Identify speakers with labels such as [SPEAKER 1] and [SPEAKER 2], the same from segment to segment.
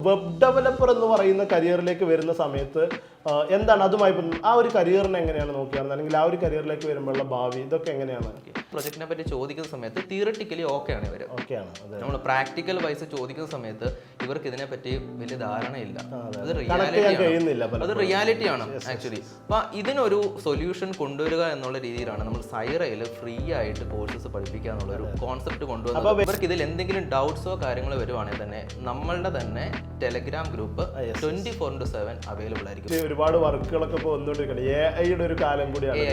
[SPEAKER 1] Web developer എന്ന് പറയുന്ന കരിയറിലേക്ക് വരുന്ന സമയത്ത് എന്താണ് അതുമായി ആ ഒരു കരിയറിനെ എങ്ങനെയാണ് നോക്കിയാണ് അല്ലെങ്കിൽ ആ ഒരു കരിയറിലേക്ക് വരുമ്പോഴുള്ള ഭാവി ഇതൊക്കെ എങ്ങനെയാണ്
[SPEAKER 2] പ്രൊജക്റ്റിനെ പറ്റി ചോദിക്കുന്ന സമയത്ത് തിയറിറ്റിക്കലി ഓക്കെയാണ് ഇവർ. നമ്മൾ പ്രാക്ടിക്കൽ വൈസ് ചോദിക്കുന്ന സമയത്ത് ഇവർക്ക് ഇതിനെ പറ്റി വലിയ ധാരണയില്ല. അത് റിയാലിറ്റിയാണ് ആക്ച്വലി. അപ്പൊ ഇതിനൊരു സൊല്യൂഷൻ കൊണ്ടുവരിക എന്നുള്ള രീതിയിലാണ് നമ്മൾ സൈറയിൽ ഫ്രീ ആയിട്ട് കോഴ്സസ് പഠിപ്പിക്കുക എന്നുള്ള ഒരു കോൺസെപ്റ്റ് കൊണ്ടുവന്നത്. ഇവർക്ക് ഇതിൽ എന്തെങ്കിലും ഡൗട്ട്സോ കാര്യങ്ങളോ വരുവാണെങ്കിൽ തന്നെ നമ്മളുടെ തന്നെ ടെലഗ്രാം ഗ്രൂപ്പ് 24/7 അവൈലബിൾ ആയിരിക്കും.
[SPEAKER 1] ഒരുപാട് വർക്കുകളൊക്കെ ഇപ്പോൾ വന്നുകൊണ്ടിരിക്കുകയാണ്. AI-യുടെ ഒരു കാലം കൂടിയാണ്.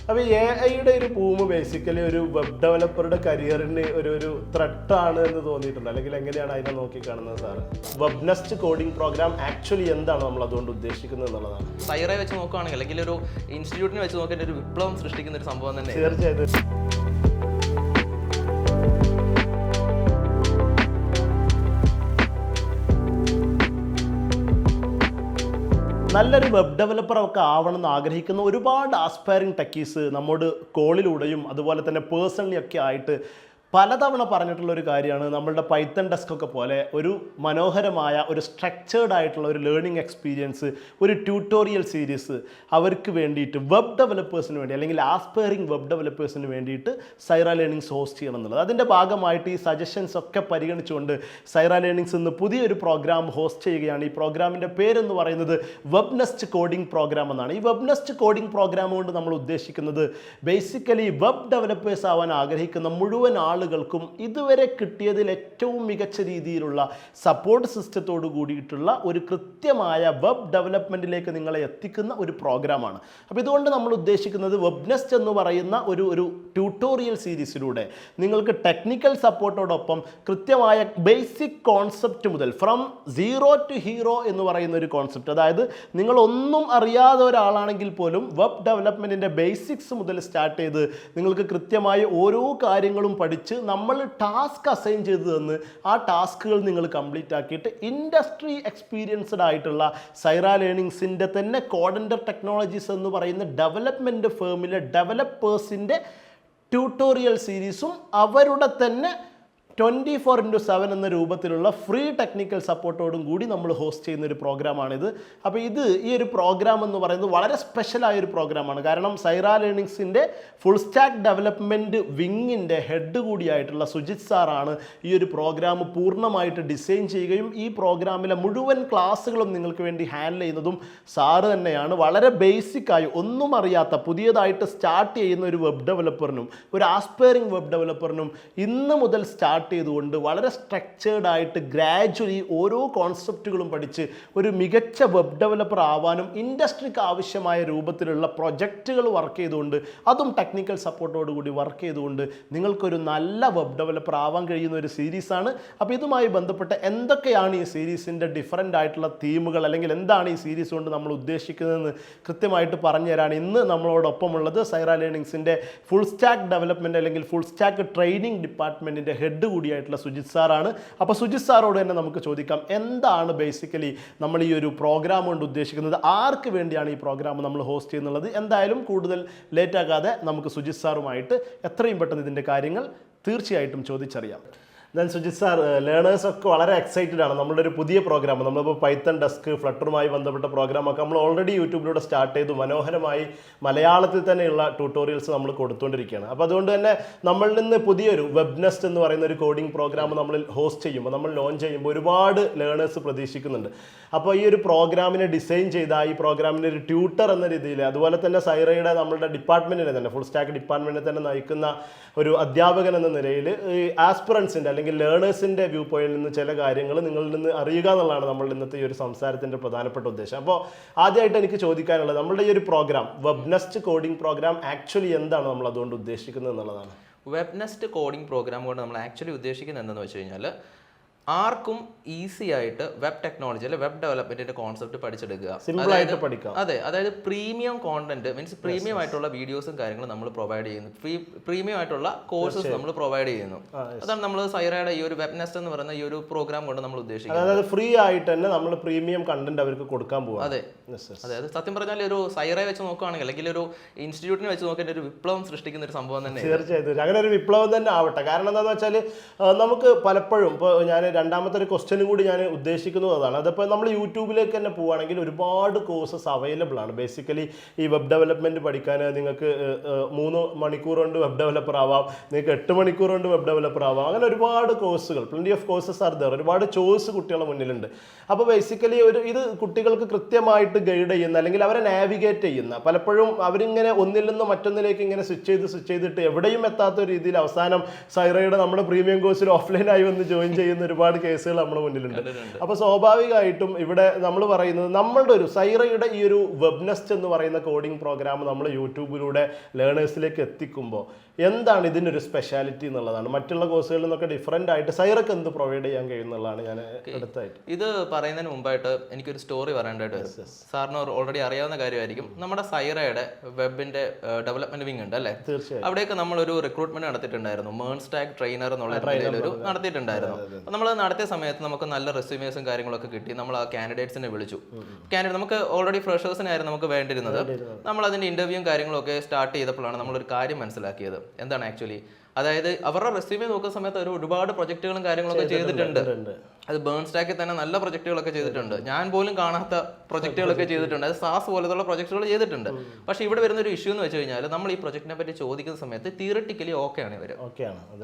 [SPEAKER 1] അപ്പൊ AI-യുടെ ഒരു ബൂം ബേസിക്കലി ഒരു വെബ് ഡെവലപ്പറുടെ കരിയറിന് ഒരു ത്രെട്ടാണ് എന്ന് തോന്നിയിട്ടുണ്ട്, അല്ലെങ്കിൽ എങ്ങനെയാണ് അതിനെ നോക്കിക്കാണുന്നത് sir? Web nest coding program actually എന്താണ് നമ്മൾ അതുകൊണ്ട് ഉദ്ദേശിക്കുന്നത് എന്നുള്ളതാണ്.
[SPEAKER 2] സൈറയെ വെച്ച് നോക്കുകയാണെങ്കിൽ അല്ലെങ്കിൽ ഒരു ഇൻസ്റ്റിറ്റ്യൂട്ടിനെ വെച്ച് നോക്കിയിട്ട് ഒരു വിപ്ലവം സൃഷ്ടിക്കുന്ന ഒരു സംഭവം തന്നെ.
[SPEAKER 1] തീർച്ചയായിട്ടും. നല്ലൊരു വെബ് ഡെവലപ്പർ ഒക്കെ ആവണം എന്ന് ആഗ്രഹിക്കുന്ന ഒരുപാട് ആസ്പയറിംഗ് ടെക്കീസ് നമ്മോട് കോളിലൂടെയും അതുപോലെ തന്നെ പേഴ്സണലി ഒക്കെ ആയിട്ട് പലതവണ പറഞ്ഞിട്ടുള്ള ഒരു കാര്യമാണ് നമ്മളുടെ പൈത്തൺ ഡെസ്ക് ഒക്കെ പോലെ ഒരു മനോഹരമായ ഒരു സ്ട്രക്ചേർഡ് ആയിട്ടുള്ള ഒരു ലേണിംഗ് എക്സ്പീരിയൻസ്, ഒരു ട്യൂട്ടോറിയൽ സീരീസ് അവർക്ക് വേണ്ടിയിട്ട് വെബ് ഡെവലപ്പേഴ്സിന് വേണ്ടി അല്ലെങ്കിൽ ആസ്പയറിംഗ് വെബ് ഡെവലപ്പേഴ്സിന് വേണ്ടിയിട്ട് സൈറ ലേണിംഗ്സ് ഹോസ്റ്റ് ചെയ്യണം എന്നുള്ളത്. അതിൻ്റെ ഭാഗമായിട്ട് ഈ സജഷൻസ് ഒക്കെ പരിഗണിച്ചുകൊണ്ട് സൈറ ലേണിംഗ്സ് ഇന്ന് പുതിയൊരു പ്രോഗ്രാം ഹോസ്റ്റ് ചെയ്യുകയാണ്. ഈ പ്രോഗ്രാമിൻ്റെ പേരെന്ന് പറയുന്നത് വെബ് നെസ്റ്റ് കോഡിംഗ് പ്രോഗ്രാം എന്നാണ്. ഈ വെബ് നെസ്റ്റ് കോഡിംഗ് പ്രോഗ്രാം കൊണ്ട് നമ്മൾ ഉദ്ദേശിക്കുന്നത് ബേസിക്കലി വെബ് ഡെവലപ്പേഴ്സ് ആവാൻ ആഗ്രഹിക്കുന്ന മുഴുവൻ ആളുകൾക്കും ഇതുവരെ കിട്ടിയതിൽ ഏറ്റവും മികച്ച രീതിയിലുള്ള സപ്പോർട്ട് സിസ്റ്റത്തോട് കൂടിയിട്ടുള്ള ഒരു കൃത്യമായ വെബ് ഡെവലപ്മെൻറ്റിലേക്ക് നിങ്ങളെ എത്തിക്കുന്ന ഒരു പ്രോഗ്രാമാണ്. അപ്പോൾ ഇതുകൊണ്ട് നമ്മൾ ഉദ്ദേശിക്കുന്നത് വെബ് നെസ്റ്റ് എന്ന് പറയുന്ന ഒരു ട്യൂട്ടോറിയൽ സീരീസിലൂടെ നിങ്ങൾക്ക് ടെക്നിക്കൽ സപ്പോർട്ടോടൊപ്പം കൃത്യമായ ബേസിക് കോൺസെപ്റ്റ് മുതൽ ഫ്രം സീറോ ടു ഹീറോ എന്ന് പറയുന്ന ഒരു കോൺസെപ്റ്റ്, അതായത് നിങ്ങളൊന്നും അറിയാത്ത ഒരാളാണെങ്കിൽ പോലും വെബ് ഡെവലപ്മെൻറ്റിൻ്റെ ബേസിക്സ് മുതൽ സ്റ്റാർട്ട് ചെയ്ത് നിങ്ങൾക്ക് കൃത്യമായി ഓരോ കാര്യങ്ങളും പഠിച്ച് നമ്മൾ ടാസ്ക് അസൈൻ ചെയ്ത് തന്ന് ആ ടാസ്കുകൾ നിങ്ങൾ കംപ്ലീറ്റ് ആക്കിയിട്ട് ഇൻഡസ്ട്രി എക്സ്പീരിയൻസ്ഡ് ആയിട്ടുള്ള സൈറ ലേണിംഗ്സിൻ്റെ തന്നെ കോഡൻഡർ ടെക്നോളജീസ് എന്ന് പറയുന്ന ഡെവലപ്മെൻറ്റ് ഫേമിലെ ഡെവലപ്പേഴ്സിൻ്റെ ട്യൂട്ടോറിയൽ സീരീസും അവരുടെ തന്നെ 24/7 എന്ന രൂപത്തിലുള്ള ഫ്രീ ടെക്നിക്കൽ സപ്പോർട്ടോടും കൂടി നമ്മൾ ഹോസ്റ്റ് ചെയ്യുന്ന ഒരു പ്രോഗ്രാമാണിത്. അപ്പോൾ ഈ ഒരു പ്രോഗ്രാം എന്ന് പറയുന്നത് വളരെ സ്പെഷ്യലായൊരു പ്രോഗ്രാമാണ്. കാരണം സൈറ ലേണിംഗ്സിൻ്റെ ഫുൾ സ്റ്റാക്ക് ഡെവലപ്മെൻറ്റ് വിങ്ങിൻ്റെ ഹെഡ് കൂടിയായിട്ടുള്ള സുജിത് സാറാണ് ഈ ഒരു പ്രോഗ്രാം പൂർണ്ണമായിട്ട് ഡിസൈൻ ചെയ്യുകയും ഈ പ്രോഗ്രാമിലെ മുഴുവൻ ക്ലാസ്സുകളും നിങ്ങൾക്ക് വേണ്ടി ഹാൻഡിൽ ചെയ്യുന്നതും സാറ് തന്നെയാണ്. വളരെ ബേസിക്കായി ഒന്നും അറിയാത്ത പുതിയതായിട്ട് സ്റ്റാർട്ട് ചെയ്യുന്ന ഒരു വെബ് ഡെവലപ്പറിനും ഒരു ആസ്പയറിംഗ് വെബ് ഡെവലപ്പറിനും ഇന്ന് മുതൽ സ്റ്റാർട്ട് ചെയ്തുകൊണ്ട് വളരെ സ്ട്രക്ചേർഡ് ആയിട്ട് ഗ്രാജുവലി ഓരോ കോൺസെപ്റ്റുകളും പഠിച്ച് ഒരു മികച്ച വെബ് ഡെവലപ്പർ ആവാനും ഇൻഡസ്ട്രിക്ക് ആവശ്യമായ രൂപത്തിലുള്ള പ്രൊജക്റ്റുകൾ വർക്ക് ചെയ്തുകൊണ്ട് അതും ടെക്നിക്കൽ സപ്പോർട്ടോടുകൂടി വർക്ക് ചെയ്തുകൊണ്ട് നിങ്ങൾക്കൊരു നല്ല വെബ് ഡെവലപ്പർ ആവാൻ കഴിയുന്ന ഒരു സീരീസാണ്. അപ്പോൾ ഇതുമായി ബന്ധപ്പെട്ട് എന്തൊക്കെയാണ് ഈ സീരീസിൻ്റെ ഡിഫറൻ്റ് ആയിട്ടുള്ള തീമുകൾ അല്ലെങ്കിൽ എന്താണ് ഈ സീരീസ് കൊണ്ട് നമ്മൾ ഉദ്ദേശിക്കുന്നതെന്ന് കൃത്യമായിട്ട് പറഞ്ഞു തരാൻ ഇന്ന് നമ്മളോടൊപ്പമുള്ളത് സൈറ ലേണിംഗ്സിൻ്റെ ഫുൾ സ്റ്റാക്ക് ഡെവലപ്മെൻറ്റ് അല്ലെങ്കിൽ ഫുൾ സ്റ്റാക്ക് ട്രെയിനിങ് ഡിപ്പാർട്ട്മെൻറ്റിൻ്റെ ഹെഡ് കൂടിയായിട്ടുള്ള സുജിത് സാറാണ്. അപ്പോൾ സുജിത് സാറോട് തന്നെ നമുക്ക് ചോദിക്കാം, എന്താണ് ബേസിക്കലി നമ്മൾ ഈ ഒരു പ്രോഗ്രാം കൊണ്ട് ഉദ്ദേശിക്കുന്നത്, ആർക്ക് വേണ്ടിയാണ് ഈ പ്രോഗ്രാം നമ്മൾ ഹോസ്റ്റ് ചെയ്യുന്നുള്ളത്? എന്തായാലും കൂടുതൽ ലേറ്റ് ആകാതെ നമുക്ക് സുജിത് സാറുമായിട്ട് എത്രയും പെട്ടെന്ന് ഇതിൻ്റെ കാര്യങ്ങൾ തീർച്ചയായിട്ടും ചോദിച്ചറിയാം. ദെൻ സുജിത് സാർ, ലേണേഴ്സൊക്കെ വളരെ എക്സൈറ്റഡ് ആണ്. നമ്മളുടെ ഒരു പുതിയ പ്രോഗ്രാം, നമ്മളിപ്പോൾ പൈത്തൺ ഡെസ്ക് ഫ്ലട്ടറുമായി ബന്ധപ്പെട്ട പ്രോഗ്രാമൊക്കെ നമ്മൾ ഓൾറെഡി യൂട്യൂബിലൂടെ സ്റ്റാർട്ട് ചെയ്തു മനോഹരമായി മലയാളത്തിൽ തന്നെയുള്ള ട്യൂട്ടോറിയൽസ് നമ്മൾ കൊടുത്തുകൊണ്ടിരിക്കുകയാണ്. അപ്പോൾ അതുകൊണ്ട് തന്നെ നമ്മളിൽ നിന്ന് പുതിയൊരു വെബ് നെസ്റ്റ് എന്ന് പറയുന്ന ഒരു കോഡിംഗ് പ്രോഗ്രാം നമ്മൾ ഹോസ്റ്റ് ചെയ്യുമ്പോൾ, നമ്മൾ ലോഞ്ച് ചെയ്യുമ്പോൾ ഒരുപാട് ലേണേഴ്സ് പ്രതീക്ഷിക്കുന്നുണ്ട്. അപ്പോൾ ഈ ഒരു പ്രോഗ്രാമിനെ ഡിസൈൻ ചെയ്ത ഈ പ്രോഗ്രാമിൻ്റെ ഒരു ട്യൂട്ടർ എന്ന രീതിയിൽ, അതുപോലെ തന്നെ സൈറയുടെ നമ്മളുടെ ഡിപ്പാർട്ട്മെൻറ്റിനെ തന്നെ ഫുൾ സ്റ്റാക്ക് ഡിപ്പാർട്ട്മെൻറ്റിനെ തന്നെ നയിക്കുന്ന ഒരു അധ്യാപകൻ എന്ന നിലയിൽ ഈ ആസ്പിറൻസിൻ്റെ അല്ലെങ്കിൽ ലേണേഴ്സിൻ്റെ വ്യൂ പോയിന്റിൽ നിന്ന് ചില കാര്യങ്ങൾ നിങ്ങളിൽ നിന്ന് അറിയുക എന്നുള്ളതാണ് നമ്മളുടെ ഇന്നത്തെ ഈ ഒരു സംസാരത്തിൻ്റെ പ്രധാനപ്പെട്ട ഉദ്ദേശം. അപ്പോൾ ആദ്യമായിട്ട് എനിക്ക് ചോദിക്കാനുള്ളത്, നമ്മളുടെ ഈ ഒരു program web nest coding program actually എന്താണ് നമ്മൾ അതുകൊണ്ട് ഉദ്ദേശിക്കുന്നത് എന്നുള്ളതാണ്.
[SPEAKER 2] വെബ് നെസ്റ്റ് കോഡിംഗ് പ്രോഗ്രാം കൊണ്ട് നമ്മൾ ആക്ച്വലി ഉദ്ദേശിക്കുന്നത് എന്തെന്ന് വെച്ച് കഴിഞ്ഞാൽ ആർക്കും ഈസി ആയിട്ട് വെബ് ടെക്നോളജി അല്ലെ വെബ് ഡെവലപ്മെന്റിന്റെ കോൺസെപ്റ്റ് പഠിച്ചെടുക്കുക. അതെ, അതായത് പ്രീമിയം കോണ്ടന്റ് മീൻസ് പ്രീമിയം ആയിട്ടുള്ള വീഡിയോസും കാര്യങ്ങളും നമ്മൾ പ്രൊവൈഡ് ചെയ്യുന്നു, പ്രീമിയം ആയിട്ടുള്ള കോഴ്സസ് നമ്മൾ പ്രൊവൈഡ് ചെയ്യുന്നു. അതാണ് നമ്മൾ സൈറയുടെ ഈ ഒരു വെബ് നെസ്റ്റ് എന്ന് പറയുന്ന ഈ ഒരു പ്രോഗ്രാം കൊണ്ട് നമ്മൾ ഉദ്ദേശിക്കുന്നത്.
[SPEAKER 1] അതായത് ഫ്രീ ആയിട്ട് തന്നെ നമ്മൾ പ്രീമിയം കണ്ടന്റ് അവർക്ക് കൊടുക്കാൻ പോകും.
[SPEAKER 2] അതെ, അതായത് സത്യം പറഞ്ഞാൽ ഒരു സൈറയെ വെച്ച് നോക്കുകയാണെങ്കിൽ അല്ലെങ്കിൽ ഒരു ഇൻസ്റ്റിറ്റ്യൂട്ടിനെ വെച്ച് നോക്കിയിട്ട് ഒരു വിപ്ലവം സൃഷ്ടിക്കുന്ന ഒരു സംഭവം തന്നെ.
[SPEAKER 1] തീർച്ചയായിട്ടും അങ്ങനെ ഒരു വിപ്ലവം തന്നെ ആവട്ടെ. കാരണം എന്താണെന്ന് വെച്ചാൽ നമുക്ക് പലപ്പോഴും ഇപ്പോൾ ഞാൻ രണ്ടാമത്തെ ഒരു ക്വസ്റ്റ്യനും കൂടി ഞാൻ ഉദ്ദേശിക്കുന്നത് അതാണ്. അതിപ്പോൾ നമ്മൾ യൂട്യൂബിലേക്ക് തന്നെ പോവുകയാണെങ്കിൽ ഒരുപാട് കോഴ്സസ് അവൈലബിൾ ആണ്. ബേസിക്കലി ഈ വെബ് ഡെവലപ്മെൻറ്റ് പഠിക്കാൻ നിങ്ങൾക്ക് 3 മണിക്കൂർ കൊണ്ട് വെബ് ഡെവലപ്പർ ആവാം, നിങ്ങൾക്ക് 8 മണിക്കൂർ കൊണ്ട് വെബ് ഡെവലപ്പർ ആവാം. അങ്ങനെ ഒരുപാട് കോഴ്സുകൾ, plenty of courses are there. ഒരുപാട് ചോയ്സ് കുട്ടികളുടെ മുന്നിലുണ്ട്. അപ്പോൾ ബേസിക്കലി ഇത് കുട്ടികൾക്ക് കൃത്യമായിട്ട് ഗൈഡ് ചെയ്യുന്ന, അല്ലെങ്കിൽ അവരെ നാവിഗേറ്റ് ചെയ്യുന്ന, പലപ്പോഴും അവരിങ്ങനെ ഒന്നിൽ നിന്ന് മറ്റൊന്നിലേക്ക് ഇങ്ങനെ സ്വിച്ച് ചെയ്തിട്ട് എവിടെയും എത്താത്ത രീതിയിൽ അവസാനം സൈറയുടെ നമ്മുടെ പ്രീമിയം കോഴ്സിൽ ഓഫ്ലൈനായി വന്ന് ജോയിൻ ചെയ്യുന്ന ഒരുപാട് കേസുകൾ നമ്മുടെ മുന്നിലുണ്ട്. അപ്പോൾ സ്വാഭാവികമായിട്ടും ഇവിടെ നമ്മൾ പറയുന്നത് നമ്മളുടെ ഒരു സൈറയുടെ ഈ ഒരു വെബ്നെസ്റ്റ് എന്ന് പറയുന്ന കോഡിംഗ് പ്രോഗ്രാം നമ്മൾ യൂട്യൂബിലൂടെ ലേണേഴ്സിലേക്ക് എത്തിക്കുമ്പോൾ എന്താണ് ഇതിനൊരു സ്പെഷ്യാലിറ്റി എന്നുള്ളതാണ്. മറ്റുള്ള കോഴ്സുകളിൽ നിന്നൊക്കെ ഡിഫറെൻ്റ് ആയിട്ട് സൈറക്ക് എന്ത് പ്രൊവൈഡ് ചെയ്യാൻ കഴിയുന്നുള്ളതാണ് ഞാൻ അടുത്തായിട്ട്.
[SPEAKER 2] ഇത് പറയുന്നതിന് മുമ്പായിട്ട് എനിക്കൊരു സ്റ്റോറി പറയേണ്ടതായിട്ട് വരും. സാറിന് ഓൾറെഡി അറിയാവുന്ന കാര്യമായിരിക്കും. നമ്മുടെ സൈറയുടെ വെബിന്റെ ഡെവലപ്മെന്റ് വിങ് ഉണ്ട് അല്ലേ?
[SPEAKER 1] തീർച്ചയായും.
[SPEAKER 2] അവിടെയൊക്കെ നമ്മളൊരു റിക്രൂട്ട്മെന്റ് നടത്തിയിട്ടുണ്ടായിരുന്നു. മേൺസ്റ്റാഗ് ട്രെയിനർ എന്നുള്ള രീതിയിലൊരു നടത്തിയിട്ടുണ്ടായിരുന്നു. അപ്പോൾ നമ്മൾ നടത്തിയ സമയത്ത് നമുക്ക് നല്ല റെസ്യൂമേഴ്സും കാര്യങ്ങളൊക്കെ കിട്ടി. നമ്മൾ ആ കാൻഡിഡേറ്റ്സിനെ വിളിച്ചു. നമുക്ക് ഓൾറെഡി ഫ്രഷേഴ്സിനായിരുന്നു നമുക്ക് വേണ്ടിയിരുന്നത്. നമ്മൾ അതിന്റെ ഇന്റർവ്യൂവും കാര്യങ്ങളൊക്കെ സ്റ്റാർട്ട് ചെയ്തപ്പോഴാണ് നമ്മളൊരു കാര്യം മനസ്സിലാക്കിയത്. എന്താണ് ആക്ച്വലി, അതായത് അവരുടെ റെസ്യൂമേ നോക്കുന്ന സമയത്ത് അവർ ഒരുപാട് പ്രൊജക്റ്റുകളും കാര്യങ്ങളൊക്കെ ചെയ്തിട്ടുണ്ട്. അത് ബേൺസ്റ്റാക്കിൽ തന്നെ നല്ല പ്രൊജക്റ്റുകളൊക്കെ ചെയ്തിട്ടുണ്ട്. ഞാൻ പോലും കാണാത്ത പ്രൊജക്റ്റുകളൊക്കെ ചെയ്തിട്ടുണ്ട്. അത് സാസ് പോലത്തുള്ള പ്രൊജക്റ്റുകൾ ചെയ്തിട്ടുണ്ട്. പക്ഷേ ഇവിടെ വരുന്ന ഒരു ഇഷ്യൂ എന്ന് വെച്ച് കഴിഞ്ഞാൽ നമ്മൾ ഈ പ്രൊജക്റ്റിനെ പറ്റി ചോദിക്കുന്ന സമയത്ത് തിയറിറ്റിക്കലി ഓക്കെയാണ് ഇവർ.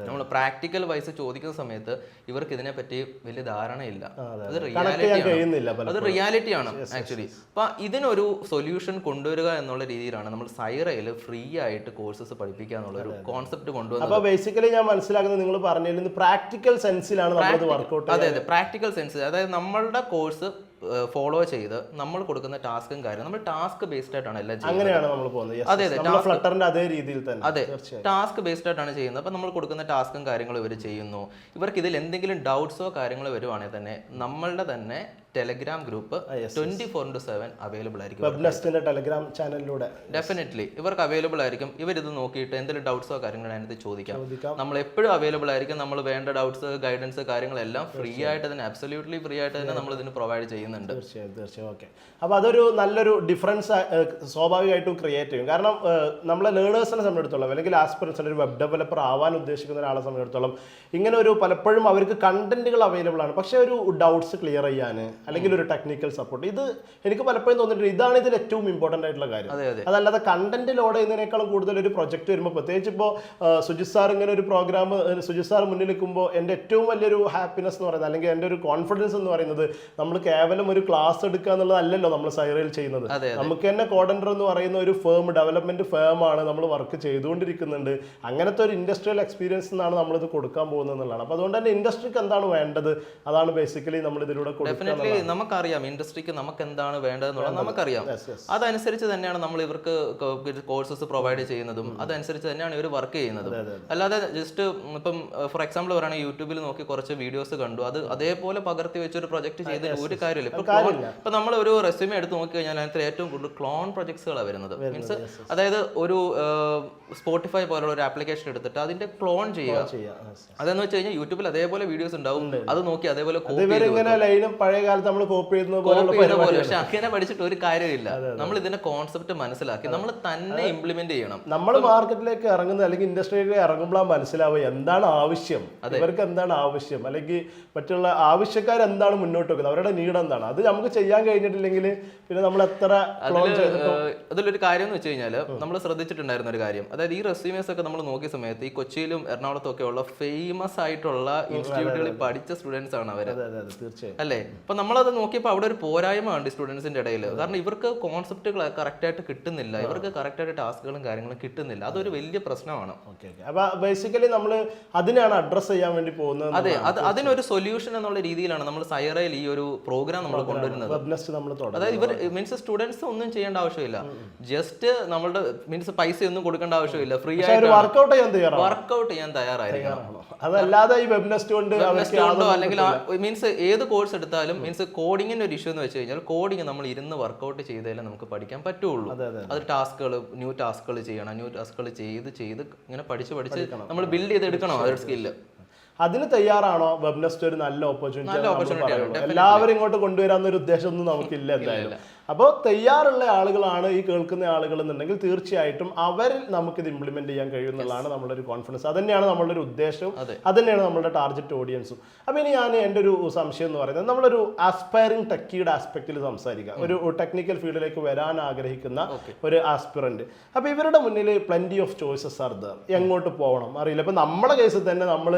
[SPEAKER 2] നമ്മൾ പ്രാക്ടിക്കൽ വൈസ് ചോദിക്കുന്ന സമയത്ത് ഇവർക്ക് ഇതിനെപ്പറ്റി വലിയ ധാരണയില്ല. അത് റിയാലിറ്റിയാണ് ആക്ച്വലി. അപ്പൊ ഇതിനൊരു സൊല്യൂഷൻ കൊണ്ടുവരിക എന്നുള്ള രീതിയിലാണ് നമ്മൾ സൈറയിൽ ഫ്രീ ആയിട്ട് കോഴ്സസ് പഠിപ്പിക്കുക എന്നുള്ള ഒരു കോൺസെപ്റ്റ് കൊണ്ടുവന്നത്.
[SPEAKER 1] ബേസിക്കലി ഞാൻ മനസ്സിലാക്കുന്നത് നിങ്ങൾ പറഞ്ഞതിൽ പ്രാക്ടിക്കൽ സെൻസിലാണ് നമ്മൾ വർക്ക്ഔട്ട്.
[SPEAKER 2] അതെ, പ്രാക്ടിക്കൽ സെൻസ്. അതായത് നമ്മളുടെ കോഴ്സ് ഫോളോ ചെയ്ത് നമ്മൾ കൊടുക്കുന്ന ടാസ്കും കാര്യം നമ്മൾ ടാസ്ക് ബേസ്ഡ് ആയിട്ടാണ് എല്ലാം ചെയ്യുന്നത്.
[SPEAKER 1] അങ്ങനെയാണ് നമ്മൾ പോകുന്നത്. അതെ, അതേ രീതിയിൽ തന്നെ.
[SPEAKER 2] അതെ, ടാസ്ക് ബേസ്ഡ് ആയിട്ടാണ് ചെയ്യുന്നത്. അപ്പൊ നമ്മൾ കൊടുക്കുന്ന ടാസ്കും കാര്യങ്ങളും ഇവർ ചെയ്യുന്നു. ഇവർക്ക് ഇതിൽ എന്തെങ്കിലും ഡൗട്ട്സോ കാര്യങ്ങളോ വരുവാണെങ്കിൽ തന്നെ നമ്മളുടെ തന്നെ ടെലഗ്രാം ഗ്രൂപ്പ് 24/7 അവൈലബിൾ ആയിരിക്കും.
[SPEAKER 1] വെബ്നെസ്റ്റിന്റെ ടെലഗ്രാം ചാനലിലൂടെ
[SPEAKER 2] ഡെഫിനറ്റ്ലി ഇവർക്ക് അവൈലബിൾ ആയിരിക്കും. ഇവരിത് നോക്കിയിട്ട് എന്തെങ്കിലും ഡൗട്ട്സോ കാര്യങ്ങളോ അതിനകത്ത് ചോദിക്കാം. നമ്മൾ എപ്പോഴും അവൈലബിൾ ആയിരിക്കും. നമ്മൾ വേണ്ട ഡൗട്ട്സ്, ഗൈഡൻസ് കാര്യങ്ങളെല്ലാം ഫ്രീ ആയിട്ട് തന്നെ, അബ്സല്യൂട്ട്ലി ഫ്രീ ആയിട്ട് തന്നെ നമ്മൾ ഇതിന് പ്രൊവൈഡ് ചെയ്യുന്നുണ്ട്.
[SPEAKER 1] തീർച്ചയായും. ഓക്കെ, അപ്പോൾ അതൊരു നല്ലൊരു ഡിഫറൻസ് സ്വാഭാവികമായിട്ടും ക്രിയേറ്റ് ചെയ്യും. കാരണം നമ്മളെ ലേണേഴ്സിനെ സംബന്ധിച്ചിടത്തോളം, അല്ലെങ്കിൽ ആസ്പിറൻസിന് ഒരു വെബ് ഡെവലപ്പർ ആവാൻ ഉദ്ദേശിക്കുന്ന ഒരാളെ സംബന്ധിച്ചിടത്തോളം ഇങ്ങനെ ഒരു പലപ്പോഴും അവർക്ക് കണ്ടന്റുകൾ അവൈലബിൾ ആണ്. പക്ഷേ ഒരു ഡൗട്ട്സ് ക്ലിയർ ചെയ്യാൻ അല്ലെങ്കിൽ ഒരു ടെക്നിക്കൽ സപ്പോർട്ട്, ഇത് എനിക്ക് പലപ്പോഴും തോന്നിയിട്ടുണ്ട് ഇതാണ് ഇതിൽ ഏറ്റവും ഇമ്പോർട്ടൻ്റ് ആയിട്ടുള്ള കാര്യം. അതല്ലാതെ കണ്ടന്റ് ലോഡ് ചെയ്യുന്നതിനേക്കാളും കൂടുതൽ ഒരു പ്രൊജക്ട് വരുമ്പോൾ, പ്രത്യേകിച്ച് ഇപ്പോൾ സുജിത് സാർ ഇങ്ങനെ ഒരു പ്രോഗ്രാം, സുജിത് സാർ മുന്നിൽ നിൽക്കുമ്പോൾ എൻ്റെ ഏറ്റവും വലിയൊരു ഹാപ്പിനെസ് എന്ന് പറയുന്നത്, അല്ലെങ്കിൽ എൻ്റെ ഒരു കോൺഫിഡൻസ് എന്ന് പറയുന്നത്, നമ്മൾ കേവലം ഒരു ക്ലാസ് എടുക്കുക എന്നുള്ളതല്ലല്ലോ നമ്മൾ സൈറയിൽ ചെയ്യുന്നത്. നമുക്ക് തന്നെ കോഡൻഡർ എന്ന് പറയുന്ന ഒരു ഫേം, ഡെവലപ്മെന്റ് ഫേം ആണ്, നമ്മൾ വർക്ക് ചെയ്തുകൊണ്ടിരിക്കുന്നുണ്ട്. അങ്ങനത്തെ ഒരു ഇൻഡസ്ട്രിയൽ എക്സ്പീരിയൻസ് എന്നാണ് നമ്മളിത് കൊടുക്കാൻ പോകുന്നത് എന്നുള്ളതാണ്. അപ്പോൾ അതുകൊണ്ട് തന്നെ ഇൻഡസ്ട്രിക്ക് എന്താണ് വേണ്ടത്, അതാണ് ബേസിക്കലി നമ്മൾ ഇതിലൂടെ കൊടുക്കുക.
[SPEAKER 2] നമുക്കറിയാം ഇൻഡസ്ട്രിക്ക് നമുക്ക് എന്താണ് വേണ്ടതെന്നുള്ളത് നമുക്കറിയാം. അതനുസരിച്ച് തന്നെയാണ് നമ്മൾ ഇവർക്ക് കോഴ്സസ് പ്രൊവൈഡ് ചെയ്യുന്നതും, അതനുസരിച്ച് തന്നെയാണ് ഇവർ വർക്ക് ചെയ്യുന്നതും. അല്ലാതെ ജസ്റ്റ് ഇപ്പം ഫോർ എക്സാമ്പിൾ പറയുകയാണെങ്കിൽ യൂട്യൂബിൽ നോക്കി കുറച്ച് വീഡിയോസ് കണ്ടു, അത് അതേപോലെ പകർത്തി വെച്ചൊരു പ്രൊജക്ട് ചെയ്തതിൽ ഒരു കാര്യമില്ല. ഇപ്പൊ നമ്മൾ ഒരു റെസ്യൂമേ എടുത്ത് നോക്കി കഴിഞ്ഞാൽ അതിനകത്ത് ഏറ്റവും കൂടുതൽ ക്ലോൺ പ്രൊജക്ട്സുകളാണ് വരുന്നത്. മീൻസ് അതായത് ഒരു സ്പോട്ടിഫൈ പോലുള്ള ഒരു ആപ്ലിക്കേഷൻ എടുത്തിട്ട് അതിന്റെ ക്ലോൺ ചെയ്യുക. അതെന്ന് വെച്ച് കഴിഞ്ഞാൽ യൂട്യൂബിൽ അതേപോലെ വീഡിയോസ് ഉണ്ടാവും, അത് നോക്കി അതേപോലെ
[SPEAKER 1] പഴയ കാലത്ത് നമ്മൾ കോപ്പി ചെയ്യുന്ന പോലെ.
[SPEAKER 2] പക്ഷെ അങ്ങനെ പഠിച്ചിട്ട് ഒരു കാര്യമില്ല. നമ്മൾ ഇതിന്റെ കോൺസെപ്റ്റ് മനസ്സിലാക്കി നമ്മൾ തന്നെ ഇംപ്ലിമെന്റ് ചെയ്യണം.
[SPEAKER 1] നമ്മൾ മാർക്കറ്റിലേക്ക് ഇറങ്ങുന്നത് അല്ലെങ്കിൽ ഇൻഡസ്ട്രിയിലേക്ക് ഇറങ്ങുമ്പോഴാണ് മനസ്സിലാവുക എന്താണ് ആവശ്യം, ഇവർക്ക് എന്താണ് ആവശ്യം, അല്ലെങ്കിൽ മറ്റുള്ള ആവശ്യക്കാർ എന്താണ് മുന്നോട്ട് വെക്കുന്നത്, അവരുടെ നീഡ് എന്താണ്. അത് നമുക്ക് ചെയ്യാൻ കഴിഞ്ഞിട്ടില്ലെങ്കിൽ പിന്നെ നമ്മൾ എത്ര
[SPEAKER 2] അതിലൊരു കാര്യം എന്ന് വെച്ച് കഴിഞ്ഞാൽ നമ്മൾ ശ്രദ്ധിച്ചിട്ടുണ്ടായിരുന്ന ഒരു കാര്യം, അതായത് ഈ റെസ്യൂമേഴ്സ് ഒക്കെ നമ്മൾ നോക്കിയ സമയത്ത് ഈ കൊച്ചിയിലും എറണാകുളത്തും ഒക്കെ ഉള്ള ഫേമസ് ആയിട്ടുള്ള ഇൻസ്റ്റിറ്റ്യൂട്ടുകളിൽ പഠിച്ച സ്റ്റുഡൻസ് ആണ് അവർ, അല്ലേ? അപ്പൊ നമ്മളത് നോക്കിയപ്പോൾ അവിടെ ഒരു പോരായ്മ ഉണ്ട് സ്റ്റുഡൻസിന്റെ ഇടയിൽ. കാരണം ഇവർക്ക് കോൺസെപ്റ്റുകൾ കറക്റ്റ് ആയിട്ട് കിട്ടുന്നില്ല, ഇവർക്ക് കറക്റ്റ് ആയിട്ട് ടാസ്കുകളും കാര്യങ്ങളും കിട്ടുന്നില്ല. അതൊരു വലിയ പ്രശ്നമാണ്.
[SPEAKER 1] അപ്പൊ ബേസിക്കലി നമ്മൾ അതിനാണ് അഡ്രസ് ചെയ്യാൻ വേണ്ടി പോകുന്നത്.
[SPEAKER 2] അതെ, അതിനൊരു സൊല്യൂഷൻ എന്നുള്ള രീതിയിലാണ് നമ്മൾ സൈറയിൽ ഈ ഒരു പ്രോഗ്രാം നമ്മൾ കൊണ്ടുവരുന്നത്. അതായത് ഇവർ മീൻസ് സ്റ്റുഡൻസ് ഒന്നും ചെയ്യേണ്ട ആവശ്യമില്ല, ജസ്റ്റ് നമ്മളുടെ മീൻസ് പൈസ ഒന്നും കൊടുക്കേണ്ട ആവശ്യമില്ല, ഫ്രീ ആയിട്ട് വർക്ക്ഔട്ട് ചെയ്യാൻ തയ്യാറായിരിക്കണം.
[SPEAKER 1] അതല്ലാതെ ഈ വെബ്നെസ്റ്റ് കൊണ്ടോ
[SPEAKER 2] അല്ലെങ്കിൽ മീൻസ് ഏത് കോഴ്സ് എടുത്താലും മീൻസ് കോഡിങ്ങിന്റെ ഒരു ഇഷ്യൂ എന്ന് വെച്ച് കഴിഞ്ഞാൽ കോഡിങ് നമ്മൾ ഇരുന്ന് വർക്ക്ഔട്ട് ചെയ്താലേ നമുക്ക് പഠിക്കാൻ പറ്റുള്ളൂ. അത് ടാസ്കുകൾ, ന്യൂ ടാസ്കുകൾ ചെയ്യണം, ന്യൂ ടാസ്കുകൾ ചെയ്ത് ഇങ്ങനെ പഠിച്ച് നമ്മൾ ബിൽഡ് ചെയ്തെടുക്കണം ആ ഒരു സ്കില്ല്.
[SPEAKER 1] അതിന് തയ്യാറാണോ? വെബ്നെസ്റ്റ് ഒരു നല്ല ഓപ്പർച്യൂണിറ്റി. എല്ലാവരും ഇങ്ങോട്ട് കൊണ്ടുവരാന്നൊരു ഉദ്ദേശം ഒന്നും നമുക്കില്ല എന്തായാലും. അപ്പോൾ തയ്യാറുള്ള ആളുകളാണ് ഈ കേൾക്കുന്ന ആളുകൾ എന്നുണ്ടെങ്കിൽ തീർച്ചയായിട്ടും അവരിൽ നമുക്കിത് ഇംപ്ലിമെന്റ് ചെയ്യാൻ കഴിയുമെന്നുള്ളതാണ് നമ്മുടെ ഒരു കോൺഫിഡൻസ്. അത് തന്നെയാണ് നമ്മളുടെ ഒരു ഉദ്ദേശവും, അത് തന്നെയാണ് നമ്മുടെ ടാർഗറ്റ് ഓഡിയൻസും. അപ്പോൾ ഇനി ഞാൻ എൻ്റെ ഒരു സംശയം എന്ന് പറയുന്നത്, നമ്മളൊരു ആസ്പയറിംഗ് ടെക്കിയുടെ ആസ്പെക്റ്റിൽ സംസാരിക്കാം. ഒരു ടെക്നിക്കൽ ഫീൽഡിലേക്ക് വരാൻ ആഗ്രഹിക്കുന്ന ഒരു ആസ്പിറന്റ്. അപ്പോൾ ഇവരുടെ മുന്നിൽ plenty of choices are there. എങ്ങോട്ട് പോകണം അറിയില്ല. ഇപ്പോൾ നമ്മുടെ കേസിൽ തന്നെ നമ്മൾ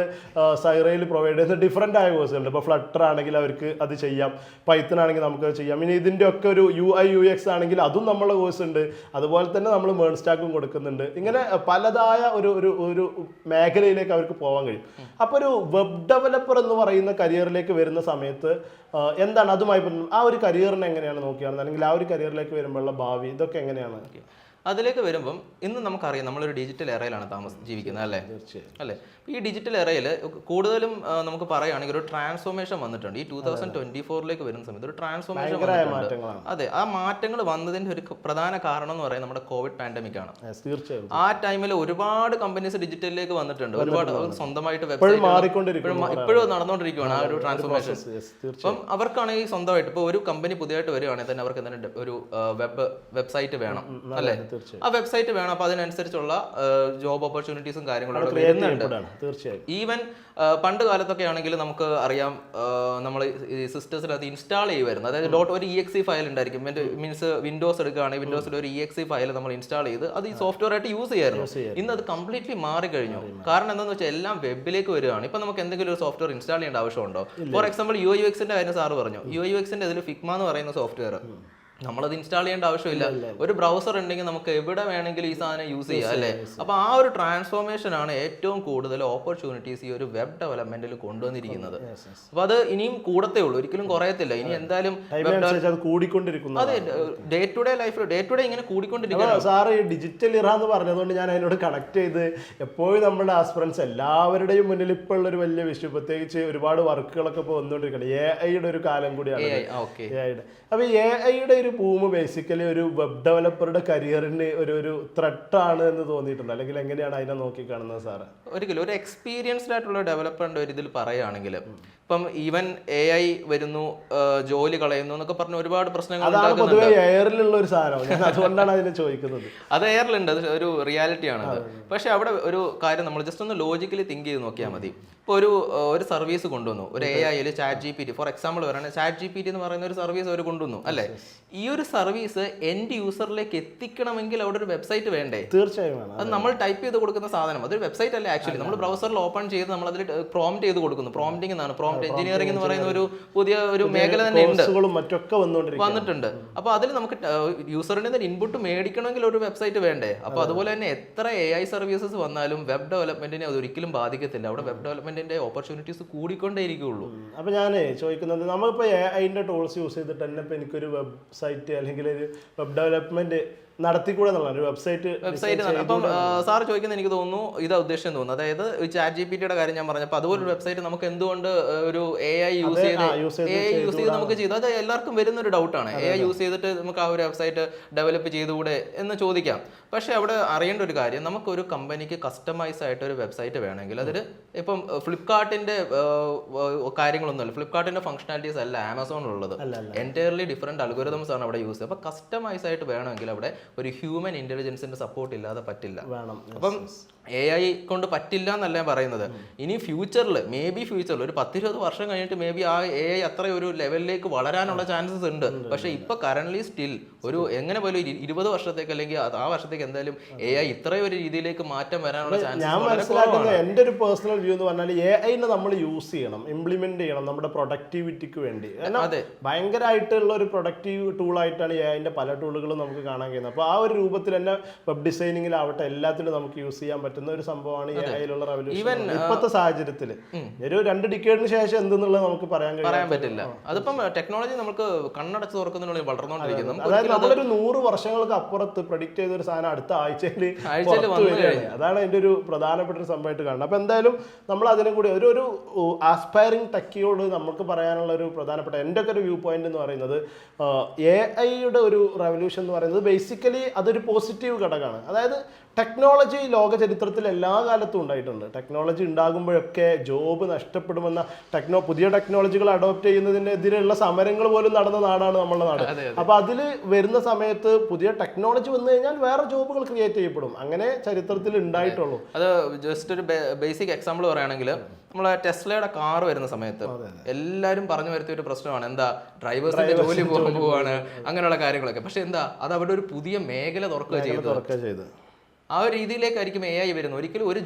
[SPEAKER 1] സൈറയിൽ പ്രൊവൈഡ് ചെയ്യുന്ന ഡിഫറെൻ്റ് ആയ കോഴ്സുകളുണ്ട്. ഇപ്പോൾ ഫ്ലട്ടർ ആണെങ്കിൽ അവർക്ക് അത് ചെയ്യാം, പൈത്തൺ ആണെങ്കിൽ നമുക്ക് ചെയ്യാം. ഇനി ഇതിൻ്റെ ഒക്കെ ഒരു UI UX ആണെങ്കിൽ അതും നമ്മളെ കോഴ്സ് ഉണ്ട്. അതുപോലെ തന്നെ നമ്മൾ മേൺ സ്റ്റാക്കും കൊടുക്കുന്നുണ്ട്. ഇങ്ങനെ പലതായ ഒരു മേഖലയിലേക്ക് അവർക്ക് പോകാൻ കഴിയും. അപ്പോൾ ഒരു വെബ് ഡെവലപ്പർ എന്ന് പറയുന്ന കരിയറിലേക്ക് വരുന്ന സമയത്ത് എന്താണ് അതുമായി ആ ഒരു കരിയറിനെ എങ്ങനെയാണ് നോക്കിയാണ്, അല്ലെങ്കിൽ ആ ഒരു കരിയറിലേക്ക് വരുമ്പോഴുള്ള ഭാവി ഇതൊക്കെ എങ്ങനെയാണ്?
[SPEAKER 2] അതിലേക്ക് വരുമ്പം ഇന്ന് നമുക്കറിയാം നമ്മളൊരു ഡിജിറ്റൽ എറയിലാണ് ജീവിക്കുന്നത് അല്ലേ? അല്ലേ? ഈ ഡിജിറ്റൽ എറയിൽ കൂടുതലും നമുക്ക് പറയുകയാണെങ്കിൽ ഒരു ട്രാൻസ്ഫോർമേഷൻ വന്നിട്ടുണ്ട്. ഈ 2024 വരുന്ന സമയത്ത് ഒരു ട്രാൻസ്ഫോർമേഷൻ വന്നിട്ടുണ്ട്. അതെ, ആ മാറ്റങ്ങൾ വന്നതിന്റെ ഒരു പ്രധാന കാരണം എന്ന് പറയുന്നത് നമ്മുടെ കോവിഡ് പാൻഡമിക് ആണ്.
[SPEAKER 1] തീർച്ചയായും
[SPEAKER 2] ആ ടൈമിൽ ഒരുപാട് കമ്പനീസ് ഡിജിറ്റലിലേക്ക് വന്നിട്ടുണ്ട്. ഒരുപാട് സ്വന്തമായിട്ട് വെബ്സൈറ്റ് ഇപ്പോഴും നടന്നുകൊണ്ടിരിക്കുകയാണ് ആ ഒരു ട്രാൻസ്ഫോർമേഷൻ. അപ്പം അവർക്കാണെങ്കിൽ സ്വന്തമായിട്ട് ഇപ്പോൾ ഒരു കമ്പനി പുതിയതായിട്ട് വരികയാണെങ്കിൽ തന്നെ അവർക്ക് തന്നെ ഒരു വെബ്സൈറ്റ് വേണം അല്ലേ? ആ വെബ്സൈറ്റ് വേണം. അപ്പൊ അതിനനുസരിച്ചുള്ള ജോബ് ഓപ്പർച്യൂണിറ്റീസും കാര്യങ്ങളും അവിടെ വരുന്നുണ്ട്. ഈവൻ പണ്ട് കാലത്തൊക്കെ ആണെങ്കിൽ നമുക്ക് അറിയാം, നമ്മൾ ഈ സിസ്റ്റംസിനകത്ത് ഇൻസ്റ്റാൾ ചെയ്യുമായിരുന്നു. അതായത് ഒരു EXE ഫയൽ ഉണ്ടായിരിക്കും. മീൻസ് വിൻഡോസ് എടുക്കുകയാണെങ്കിൽ വിൻഡോസിൽ ഒരു EXE ഫയൽ നമ്മൾ ഇൻസ്റ്റാൾ ചെയ്ത് അത് ഈ സോഫ്റ്റ്വെയർ ആയിട്ട് യൂസ് ചെയ്യായിരുന്നു. ഇന്ന് അത് കംപ്ലീറ്റ്ലി മാറിക്കഴിഞ്ഞു. കാരണം എന്താണെന്ന് വെച്ചാൽ എല്ലാം വെബിലേക്ക് വരികയാണ്. ഇപ്പൊ നമുക്ക് എന്തെങ്കിലും ഒരു സോഫ്റ്റ്വെയർ ഇൻസ്റ്റാൾ ചെയ്യേണ്ട ആവശ്യമുണ്ടോ? ഫോർ എക്സാമ്പിൾ UI UX കാര്യം സാറ് പറഞ്ഞു. UI UX ഇതിൽ ഫിഗ്മ എന്ന് പറയുന്ന സോഫ്റ്റ്വെയർ നമ്മളത് ഇൻസ്റ്റാൾ ചെയ്യേണ്ട ആവശ്യമില്ല. ഒരു ബ്രൗസർ ഉണ്ടെങ്കിൽ നമുക്ക് എവിടെ വേണമെങ്കിലും ഈ സാധനം യൂസ് ചെയ്യാം അല്ലേ? അപ്പൊ ആ ഒരു ട്രാൻസ്ഫോർമേഷൻ ആണ് ഏറ്റവും കൂടുതൽ ഓപ്പർച്യൂണിറ്റീസ് ഈ ഒരു വെബ് ഡെവലപ്മെന്റിൽ കൊണ്ടുവന്നിരിക്കുന്നത്. അപ്പൊ അത് ഇനിയും കൂടത്തേ ഉള്ളൂ, ഒരിക്കലും കുറയത്തില്ല. ഇനി എന്തായാലും അതെ, ഡേ ടു ഡേ ലൈഫിൽ ഡേ ടു ഡേ ഇങ്ങനെ കൂടിക്കൊണ്ടിരിക്കുന്നു.
[SPEAKER 1] സാറ് ഈ ഡിജിറ്റൽ ഇറ എന്ന് പറഞ്ഞതുകൊണ്ട് ഞാൻ അതിനോട് കണക്ട് ചെയ്ത് എപ്പോഴും നമ്മുടെ ആസ്പിറൻസ് എല്ലാവരുടെയും മുന്നിൽ ഇപ്പോൾ ഉള്ള ഒരു വലിയ വിഷയം, പ്രത്യേകിച്ച് ഒരുപാട് വർക്കുകളൊക്കെ ഇപ്പോൾ വന്നുകൊണ്ടിരിക്കുന്നത് AI ഒരു കാലം കൂടിയാണ്. അപ്പൊ AI ഒരു ബൂം ബേസിക്കലി ഒരു വെബ് ഡെവലപ്പറുടെ കരിയറിന് ഒരു ത്രെട്ടാണ് എന്ന് തോന്നിയിട്ടുണ്ട്, അല്ലെങ്കിൽ എങ്ങനെയാണ് അതിനെ നോക്കി കാണുന്നത് സാറ്?
[SPEAKER 2] ഒരിക്കലും ഒരു എക്സ്പീരിയൻസ്ഡ് ആയിട്ടുള്ള ഡെവലപ്പറിന്റെ ഒരു ഇതിൽ പറയുകയാണെങ്കിൽ ഇപ്പം ഈവൻ AI വരുന്നു, ജോലി കളയുന്നു എന്നൊക്കെ പറഞ്ഞ ഒരുപാട് പ്രശ്നങ്ങൾ
[SPEAKER 1] എയറിലുള്ള ഒരു സാധനം, അതുകൊണ്ടാണ് അതിനെ ചോദിക്കുന്നത്.
[SPEAKER 2] അത് എയറിലുണ്ട്, അത് ഒരു റിയാലിറ്റിയാണ്. പക്ഷെ അവിടെ ഒരു കാര്യം നമ്മൾ ജസ്റ്റ് ഒന്ന് ലോജിക്കലി തിങ്ക് ചെയ്ത് നോക്കിയാൽ മതി. ഇപ്പോൾ ഒരു സർവീസ് കൊണ്ടുവന്നു, ഒരു AI ChatGPT ഫോർ എക്സാമ്പിൾ പറയുന്നത്, ChatGPT എന്ന് പറയുന്ന ഒരു സർവീസ് അവർ കൊണ്ടുവന്നു അല്ലേ? ഈ ഒരു സർവീസ് എൻഡ് യൂസറിലേക്ക് എത്തിക്കണമെങ്കിൽ അവിടെ ഒരു വെബ്സൈറ്റ് വേണ്ടേ?
[SPEAKER 1] തീർച്ചയായും.
[SPEAKER 2] അത് നമ്മൾ ടൈപ്പ് ചെയ്ത് കൊടുക്കുന്ന സാധനം അതൊരു വെബ്സൈറ്റ് അല്ലേ? ആക്ച്വലി നമ്മൾ ബ്രൗസറിൽ ഓപ്പൺ ചെയ്ത് നമ്മൾ അതിൽ പ്രോംപ്റ്റ് ചെയ്ത് കൊടുക്കുന്നു. പ്രോംപ്റ്റിംഗ് എന്നാണ്, പ്രോംപ്റ്റ് എഞ്ചിനീയറിംഗ് എന്ന് പറയുന്ന ഒരു പുതിയ ഒരു മേഖല തന്നെ ഉണ്ട്, വന്നിട്ടുണ്ട്. അപ്പൊ അതിൽ നമുക്ക് യൂസറിന്റെ ഇൻപുട്ട് മേടിക്കണമെങ്കിൽ ഒരു വെബ്സൈറ്റ് വേണ്ടേ? അപ്പൊ അതുപോലെ തന്നെ എത്ര AI സർവീസസ് വന്നാലും വെബ് ഡെവലപ്മെന്റിനെ അത് ഒരിക്കലും ബാധിക്കത്തില്ല. അവിടെ വെബ് ഡെവലപ്മെന്റിന്റെ ഓപ്പർച്യൂണിറ്റീസ് കൂടിക്കൊണ്ടേയിരിക്കുള്ളൂ.
[SPEAKER 1] അപ്പൊ ഞാൻ ചോദിക്കുന്നത്, നമ്മളിപ്പോ AIന്റെ ടൂൾസ് യൂസ് ചെയ്തിട്ട് തന്നെ ഇപ്പൊ എനിക്കൊരു വെബ്സൈറ്റ് അല്ലെങ്കിൽ ഒരു വെബ് ഡെവലപ്മെന്റ് നടത്തിക്കൂടെ എന്നുള്ള ഒരു വെബ്സൈറ്റ്.
[SPEAKER 2] അപ്പം സാർ ചോദിക്കുന്നത് എനിക്ക് തോന്നുന്നു ഇതാ ഉദ്ദേശം തോന്നുന്നു. അതായത് ChatGPTയുടെ കാര്യം ഞാൻ പറഞ്ഞപ്പോൾ അതുപോലെ ഒരു വെബ്സൈറ്റ് നമുക്ക് എന്തുകൊണ്ട് ഒരു AI യൂസ് ചെയ്ത് നമുക്ക് ചെയ്തു? അത് എല്ലാവർക്കും വരുന്ന ഒരു ഡൗട്ടാണ്. AI യൂസ് ചെയ്തിട്ട് നമുക്ക് ആ ഒരു വെബ്സൈറ്റ് ഡെവലപ്പ് ചെയ്തുകൂടെ എന്ന് ചോദിക്കാം. പക്ഷെ അവിടെ അറിയേണ്ട ഒരു കാര്യം, നമുക്കൊരു കമ്പനിക്ക് കസ്റ്റമൈസ് ആയിട്ട് ഒരു വെബ്സൈറ്റ് വേണമെങ്കിൽ അതിൽ ഇപ്പം ഫ്ലിപ്കാർട്ടിന്റെ കാര്യങ്ങളൊന്നുമല്ല, ഫ്ലിപ്കാർട്ടിന്റെ ഫംഗ്ഷനാലിറ്റീസ് അല്ല ആമസോണിലുള്ളത്. എൻറ്റയർലി ഡിഫറെന്റ് അൽഗോരിതംസ് ആണ് അവിടെ യൂസ് ചെയ്യുന്നത്. അപ്പൊ കസ്റ്റമൈസ് ആയിട്ട് വേണമെങ്കിൽ അവിടെ ഒരു ഹ്യൂമൻ ഇന്റലിജൻസിന്റെ സപ്പോർട്ട് ഇല്ലാതെ പറ്റില്ല. അപ്പം AI കൊണ്ട് പറ്റില്ല എന്നല്ല ഞാൻ പറയുന്നത്. ഇനി ഫ്യൂച്ചറിൽ ഒരു 10-20 വർഷം കഴിഞ്ഞിട്ട് ആ AI അത്ര ഒരു ലെവലിലേക്ക് വളരാനുള്ള ചാൻസസ് ഉണ്ട്. പക്ഷെ ഇപ്പൊ കറന്റ്ലി സ്റ്റിൽ ഒരു എങ്ങനെ പോലും 20 വർഷത്തേക്ക് അല്ലെങ്കിൽ ആ വർഷത്തേക്ക് എന്തായാലും AI ഇത്രയും ഒരു രീതിയിലേക്ക് മാറ്റം വരാനുള്ള ചാൻസസ്.
[SPEAKER 1] ഞാൻ മനസ്സിലാക്കുന്നത്, എൻ്റെ ഒരു പേഴ്സണൽ വ്യൂ എന്ന് പറഞ്ഞാൽ AIനെ നമ്മൾ യൂസ് ചെയ്യണം, ഇംപ്ലിമെന്റ് ചെയ്യണം നമ്മുടെ പ്രൊഡക്ടിവിറ്റിക്ക് വേണ്ടി. ഭയങ്കരമായിട്ടുള്ള ഒരു പ്രൊഡക്റ്റീവ് ടൂളായിട്ടാണ് AIന്റെ പല ടൂളുകളും നമുക്ക് കാണാൻ കഴിയുന്നത്. അപ്പോൾ ആ ഒരു രൂപത്തിൽ തന്നെ വെബ് ഡിസൈനിങ്ങിലാവട്ടെ എല്ലാത്തിലും നമുക്ക് യൂസ് ചെയ്യാൻ പറ്റുന്ന ഒരു സംഭവമാണ് AIയിലുള്ള റവല്യൂഷൻ. ഇപ്പോഴത്തെ സാഹചര്യത്തിൽ ഒരു 2 ഡിക്കേഡിന് ശേഷം എന്തെന്നുള്ളത് നമുക്ക് പറയാൻ
[SPEAKER 2] പറ്റില്ല. അതിപ്പം ടെക്നോളജി നമുക്ക് കണ്ണടച്ച് തുറക്കുന്നതിനുള്ളിൽ വളർന്നുകൊണ്ടിരിക്കുന്നു.
[SPEAKER 1] അതായത് നമ്മളൊരു 100 വർഷങ്ങൾക്ക് അപ്പുറത്ത് പ്രഡിക്റ്റ് ചെയ്ത ഒരു സാധനം അടുത്ത ആഴ്ചയിൽ അതാണ് അതിന്റെ ഒരു പ്രധാനപ്പെട്ട ഒരു സംഭവമായിട്ട് കാണുന്നത്. അപ്പൊ എന്തായാലും നമ്മൾ അതിനെ കൂടി ഒരു ആസ്പയറിംഗ് ടെക്കിയോട് നമുക്ക് പറയാനുള്ള ഒരു പ്രധാനപ്പെട്ട എൻ്റെ ഒക്കെ ഒരു വ്യൂ പോയിന്റ് എന്ന് പറയുന്നത്, AIയുടെ ഒരു റവല്യൂഷൻ എന്ന് പറയുന്നത് ബേസിക്കലി അതൊരു പോസിറ്റീവ് ഘടകമാണ്. അതായത് ടെക്നോളജി ലോക ചരിത്രത്തിൽ എല്ലാ കാലത്തും ഉണ്ടായിട്ടുണ്ട്. ടെക്നോളജി ഉണ്ടാകുമ്പോഴൊക്കെ ജോബ് നഷ്ടപ്പെടുമെന്ന പുതിയ ടെക്നോളജികൾ അഡോപ്റ്റ് ചെയ്യുന്നതിനെതിരെയുള്ള സമരങ്ങൾ പോലും നടന്ന നാടാണ് നമ്മുടെ നാട്. അപ്പൊ അതിൽ വരുന്ന സമയത്ത് പുതിയ ടെക്നോളജി വന്നു കഴിഞ്ഞാൽ വേറെ ജോബുകൾ ക്രിയേറ്റ് ചെയ്യപ്പെടും. അങ്ങനെ ചരിത്രത്തിൽ ഉണ്ടായിട്ടുള്ളൂ.
[SPEAKER 2] അത് ജസ്റ്റ് ഒരു ബേസിക് എക്സാമ്പിൾ പറയുകയാണെങ്കിൽ നമ്മളെ ടെസ്ലയുടെ കാർ വരുന്ന സമയത്ത് എല്ലാവരും പറഞ്ഞു വരുത്തിയ ഒരു പ്രശ്നമാണ് എന്താ, ഡ്രൈവേഴ്സിന്റെ ജോലി പോവാണ്, അങ്ങനെയുള്ള കാര്യങ്ങളൊക്കെ. പക്ഷെ എന്താ, അത് അവിടെ ഒരു പുതിയ മേഖല തുറക്കുക ചെയ്തത്. ആ ഒരു രീതിയിലേക്കായിരിക്കും AI വരുന്നത്. ഒരിക്കലും ഒരു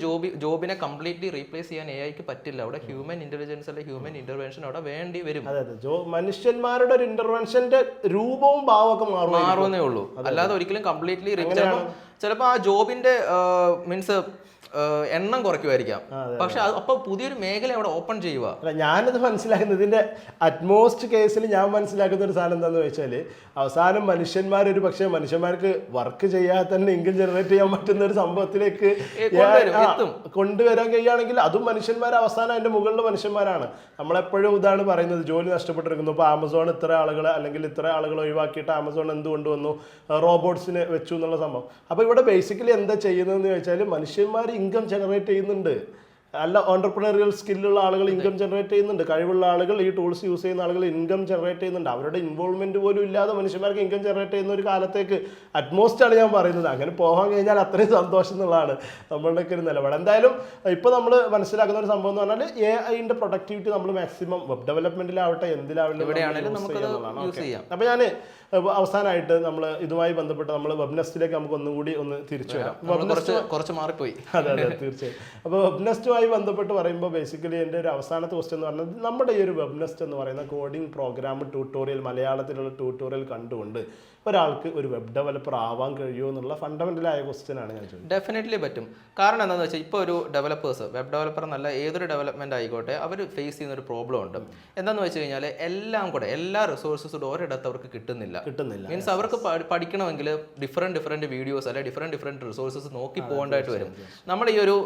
[SPEAKER 2] ജോബിനെ കംപ്ലീറ്റ്ലി റീപ്ലേസ് ചെയ്യാൻ AIക്ക് പറ്റില്ല. അവിടെ ഹ്യൂമൻ ഇന്റലിജൻസ് അല്ലെങ്കിൽ ഹ്യൂമൻ ഇന്റർവെൻഷൻ അവിടെ വേണ്ടി വരും.
[SPEAKER 1] മനുഷ്യന്മാരുടെ ഒരു ഇന്റർവെൻഷന്റെ രൂപവും ഭാവമൊക്കെ
[SPEAKER 2] മാറുന്നേ ഉള്ളൂ. അല്ലാതെ ഒരിക്കലും കംപ്ലീറ്റ്ലി ചിലപ്പോൾ ആ ജോബിന്റെ മീൻസ് എണ്ണം കുറയ്ക്കുമായിരിക്കാം, പക്ഷെ അപ്പൊ പുതിയൊരു മേഖല അവിടെ ഓപ്പൺ ചെയ്യുക.
[SPEAKER 1] ഞാനത് മനസ്സിലാക്കുന്നത്, ഇതിന്റെ അറ്റ്മോസ്റ്റ് കേസിൽ ഞാൻ മനസ്സിലാക്കുന്ന ഒരു സാധനം എന്താണെന്ന് വെച്ചാൽ, അവസാനം മനുഷ്യന്മാരൊരു പക്ഷേ മനുഷ്യന്മാർക്ക് വർക്ക് ചെയ്യാതെ തന്നെ ഇൻകം ജനറേറ്റ് ചെയ്യാൻ പറ്റുന്ന ഒരു സംഭവത്തിലേക്ക് കൊണ്ടുവരാൻ കഴിയുകയാണെങ്കിൽ അതും മനുഷ്യന്മാർ അവസാനം അതിന്റെ മുകളിൽ മനുഷ്യന്മാരാണ്. നമ്മളെപ്പോഴും ഇതാണ് പറയുന്നത്, ജോലി നഷ്ടപ്പെട്ടിരിക്കുന്നു. ഇപ്പോൾ ആമസോൺ ഇത്ര ആളുകൾ അല്ലെങ്കിൽ ഇത്ര ആളുകൾ ഒഴിവാക്കിയിട്ട് ആമസോൺ എന്ത് കൊണ്ടുവന്നു, റോബോട്ട്സിനെ വെച്ചു എന്നുള്ള സംഭവം. അപ്പോൾ ഇവിടെ ബേസിക്കലി എന്താ ചെയ്യുന്നതെന്ന് ചോദിച്ചാൽ, മനുഷ്യന്മാർ ഇൻകം ജനറേറ്റ് ചെയ്യുന്നുണ്ട്. നല്ല ഓണ്ടർപ്രണറിയൽ സ്കില്ലുള്ള ആളുകൾ ഇൻകം ജനറേറ്റ് ചെയ്യുന്നുണ്ട്. കഴിവുള്ള ആളുകൾ, ഈ ടൂൾസ് യൂസ് ചെയ്യുന്ന ആളുകൾ ഇൻകം ജനറേറ്റ് ചെയ്യുന്നുണ്ട്. അവരുടെ ഇൻവോൾവ്മെന്റ് പോലും ഇല്ലാതെ മനുഷ്യന്മാർക്ക് ഇൻകം ജനറേറ്റ് ചെയ്യുന്ന ഒരു കാലത്തേക്ക് അറ്റ്മോസ്റ്റ് ആണ് ഞാൻ പറയുന്നത്. അങ്ങനെ പോകാൻ കഴിഞ്ഞാൽ അത്രയും സന്തോഷം എന്നുള്ളതാണ് നമ്മളുടെയൊക്കെ ഒരു നിലപാട്. എന്തായാലും ഇപ്പോൾ നമ്മൾ മനസ്സിലാക്കുന്ന ഒരു സംഭവം എന്ന് പറഞ്ഞാൽ AIന്റെ പ്രൊഡക്ടിവിറ്റി നമ്മൾ മാക്സിമം വെബ് ഡെവലപ്മെന്റിലാവട്ടെ എന്തിലാവട്ടെ. അപ്പോൾ ഞാൻ അവസാനമായിട്ട് നമ്മൾ ഇതുമായി ബന്ധപ്പെട്ട് നമ്മൾ വെബ്നെസ്റ്റിലേക്ക് നമുക്ക് ഒന്നുകൂടി ഒന്ന് തിരിച്ചു വരാം.
[SPEAKER 2] കുറച്ച് മാറിപ്പോയി.
[SPEAKER 1] അതെ തീർച്ചയായും. അപ്പോൾ വെബ്നെസ്റ്റുമായി ബന്ധപ്പെട്ട് പറയുമ്പോൾ ബേസിക്കലി എൻ്റെ ഒരു അവസാനത്തെ ക്വസ്റ്റ്യൻ എന്ന് പറഞ്ഞാൽ, നമ്മുടെ ഈ ഒരു വെബ്നെസ്റ്റ് എന്ന് പറയുന്ന കോഡിംഗ് പ്രോഗ്രാം ട്യൂട്ടോറിയൽ, മലയാളത്തിലുള്ള ട്യൂട്ടോറിയൽ കണ്ടുകൊണ്ട് ഒരാൾക്ക് ഒരു വെബ് ഡെവലപ്പർ ആവാൻ കഴിയുമോ എന്നുള്ള ഫണ്ടമെന്റലായ ക്വസ്റ്റ്യൻ ആണ് ഞാൻ ചോദിച്ചത്.
[SPEAKER 2] ഡെഫിനറ്റ്ലി പറ്റും. കാരണം എന്താണെന്ന് വെച്ചാൽ, ഇപ്പോൾ ഒരു ഡെവലപ്പേഴ്സ്, വെബ് ഡെവലപ്പർ എന്നല്ല ഏതൊരു ഡെവലപ്മെന്റ് ആയിക്കോട്ടെ, അവർ ഫേസ് ചെയ്യുന്ന ഒരു പ്രോബ്ലം ഉണ്ട്. എന്താണെന്ന് വെച്ച് കഴിഞ്ഞാൽ എല്ലാം കൂടെ എല്ലാ റിസോഴ്സസും ഒരിടത്ത് അവർക്ക് കിട്ടുന്നില്ല. മീൻസ് അവർക്ക് പഠിക്കണമെങ്കിൽ ഡിഫറെൻറ്റ് വീഡിയോസ് അല്ലെങ്കിൽ ഡിഫറെൻറ്റ് റിസോഴ്സസ് നോക്കി പോകേണ്ടതായിട്ട് വരും. നമ്മൾ ഈ ഒരു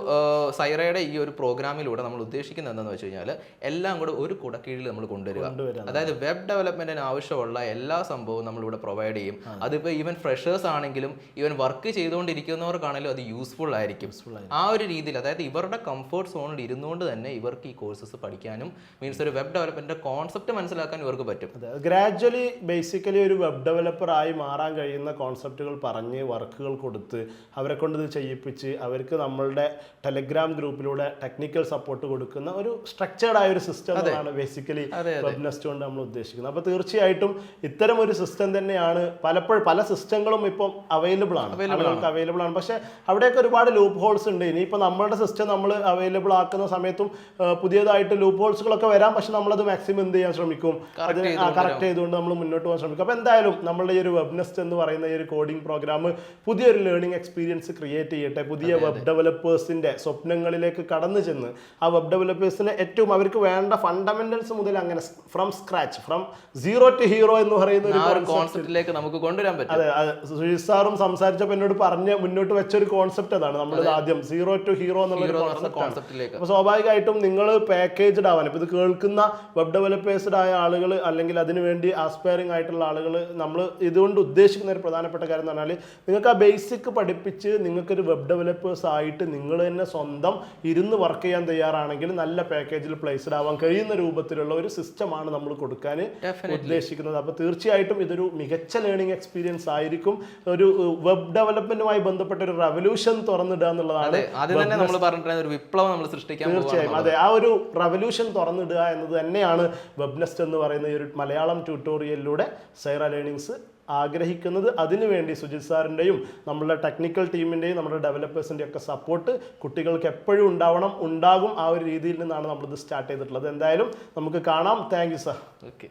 [SPEAKER 2] സൈറയുടെ ഈ ഒരു പ്രോഗ്രാമിലൂടെ നമ്മൾ ഉദ്ദേശിക്കുന്നത് എന്താണെന്ന് വെച്ച് കഴിഞ്ഞാൽ, എല്ലാം കൂടെ ഒരു കുടക്കീഴിൽ നമ്മൾ കൊണ്ടുവരിക. അതായത് വെബ് ഡെവലപ്മെന്റിന് ആവശ്യമുള്ള എല്ലാ സംഭവവും നമ്മളിവിടെ പ്രൊവൈഡ് ചെയ്യും. അതിപ്പോൾ ഈവൻ ഫ്രഷേഴ്സ് ആണെങ്കിലും ഈവൻ വർക്ക് ചെയ്തുകൊണ്ടിരിക്കുന്നവർക്കാണെങ്കിലും അത് യൂസ്ഫുൾ ആയിരിക്കും. ആ ഒരു രീതിയിൽ, അതായത് ഇവരുടെ കംഫർട്ട് സോണിൽ ഇരുന്നുകൊണ്ട് തന്നെ ഇവർക്ക് ഈ കോഴ്സസ് പഠിക്കാനും മീൻസ് ഒരു വെബ് ഡെവലപ്മെന്റിന്റെ കോൺസെപ്റ്റ് മനസ്സിലാക്കാൻ ഇവർക്ക് പറ്റും.
[SPEAKER 1] ഗ്രാജ്വലി ബേസിക്കലി ഒരു വെബ് ഡെവലപ്പറായി മാറാൻ കഴിയുന്ന കോൺസെപ്റ്റുകൾ പറഞ്ഞ് വർക്കുകൾ കൊടുത്ത് അവരെ കൊണ്ട് ഇത് ചെയ്യിപ്പിച്ച് അവർക്ക് നമ്മളുടെ ടെലഗ്രാം ഗ്രൂപ്പിലൂടെ ടെക്നിക്കൽ സപ്പോർട്ട് കൊടുക്കുന്ന ഒരു സ്ട്രക്ചേർഡ് ആയ ഒരു സിസ്റ്റമാണ് ബേസിക്കലി വെബ്നെസ്റ്റ് കൊണ്ട് നമ്മൾ ഉദ്ദേശിക്കുന്നത്. അപ്പോൾ തീർച്ചയായിട്ടും ഇത്തരം ഒരു സിസ്റ്റം തന്നെയാണ് പലപ്പോഴും പല സിസ്റ്റങ്ങളും ഇപ്പം അവൈലബിൾ ആണ്. പക്ഷെ അവിടെയൊക്കെ ഒരുപാട് ലൂപ്പ് ഹോൾസ് ഉണ്ട്. ഇനിയിപ്പോൾ നമ്മളുടെ സിസ്റ്റം നമ്മൾ അവൈലബിൾ ആക്കുന്ന സമയത്തും പുതിയതായിട്ട് ലൂപ്പ് ഹോൾസുകളൊക്കെ വരാം. പക്ഷെ നമ്മളത് മാക്സിമം എന്ത് ചെയ്യാൻ ശ്രമിക്കും, അത് കറക്റ്റ് ചെയ്തുകൊണ്ട് നമ്മൾ മുന്നോട്ട് പോകാൻ ശ്രമിക്കും. അപ്പോൾ എന്തായാലും നമ്മളുടെ ഈ ഒരു വെബ്നെസ്റ്റ് എന്ന് പറയുന്ന ഈ ഒരു കോഡിംഗ് പ്രോഗ്രാം പുതിയൊരു ലേണിംഗ് എക്സ്പീരിയൻസ് ക്രിയേറ്റ് ചെയ്യട്ടെ. പുതിയ വെബ് ഡെവലപ്പേഴ്സിന്റെ സ്വപ്നങ്ങളിലേക്ക് കടന്നു ചെന്ന് ആ വെബ് ഡെവലപ്പേഴ്സിന് ഏറ്റവും അവർക്ക് വേണ്ട ഫണ്ടമെന്റൽസ് മുതൽ അങ്ങനെ from scratch, from zero to hero എന്ന് പറയുന്ന ഒരു
[SPEAKER 2] കോൺസെപ്റ്റിലേക്ക് നമുക്ക് കൊണ്ടുവരാൻ പറ്റും.
[SPEAKER 1] അതെ, സുജിത് സാറും സംസാരിച്ചപ്പോൾ എന്നോട് പറഞ്ഞ് മുന്നോട്ട് വെച്ചൊരു കോൺസെപ്റ്റ് അതാണ്. നമ്മൾ ആദ്യം സീറോ ടു ഹീറോ എന്നുള്ള കോൺസെപ്റ്റിലേക്ക്. അപ്പോൾ സ്വാഭാവികമായിട്ടും നിങ്ങൾ പാക്കേജ്ഡ് ആവാൻ, ഇപ്പോൾ ഇത് കേൾക്കുന്ന വെബ് ഡെവലപ്പേഴ്സ്ഡ് ആയ ആളുകൾ അല്ലെങ്കിൽ അതിനുവേണ്ടി ആസ്പയറിംഗ് ആയിട്ടുള്ള ആളുകൾ, നമ്മൾ ഇതുകൊണ്ട് ഉദ്ദേശിക്കുന്ന ഒരു പ്രധാനപ്പെട്ട കാര്യം എന്ന് പറഞ്ഞാൽ, നിങ്ങൾക്ക് ആ ബേസിക് പഠിപ്പിച്ച് നിങ്ങൾക്കൊരു വെബ് ഡെവലപ്പേഴ്സ് ആയിട്ട് നിങ്ങൾ തന്നെ സ്വന്തം ഇരുന്ന് വർക്ക് ചെയ്യാൻ തയ്യാറാണെങ്കിൽ നല്ല പാക്കേജിൽ പ്ലേസ്ഡ് ആവാൻ കഴിയുന്ന രൂപത്തിലുള്ള ഒരു സിസ്റ്റമാണ് നമ്മൾ കൊടുക്കാൻ ഉദ്ദേശിക്കുന്നത്. അപ്പോൾ തീർച്ചയായിട്ടും ഇതൊരു മികച്ച ലേണിംഗ് എക്സ്പീരിയൻസ് ആയിരിക്കും. ഒരു വെബ് ഡെവലപ്മെന്റുമായി ബന്ധപ്പെട്ട ഒരു റവല്യൂഷൻ തുറന്നിടുക എന്നുള്ളതാണ്.
[SPEAKER 2] ഒരു വിപ്ലവം നമ്മൾ സൃഷ്ടിക്കാൻ
[SPEAKER 1] തീർച്ചയായും അതെ, ആ ഒരു റവല്യൂഷൻ തുറന്നിടുക എന്നത് തന്നെയാണ് വെബ്നെസ്റ്റ് എന്ന് പറയുന്ന ഈ ഒരു മലയാളം ട്യൂട്ടോറിയലിലൂടെ സൈറ ലേണിംഗ്സ് ആഗ്രഹിക്കുന്നത്. അതിനുവേണ്ടി സുജിത് സാറിൻ്റെയും നമ്മളുടെ ടെക്നിക്കൽ ടീമിൻ്റെയും നമ്മുടെ ഡെവലപ്പേഴ്സിൻ്റെയും ഒക്കെ സപ്പോർട്ട് കുട്ടികൾക്ക് എപ്പോഴും ഉണ്ടാകും. ആ ഒരു രീതിയിൽ നിന്നാണ് നമ്മളിത് സ്റ്റാർട്ട് ചെയ്തിട്ടുള്ളത്. എന്തായാലും നമുക്ക് കാണാം. Thank you sir.
[SPEAKER 2] ഓക്കെ.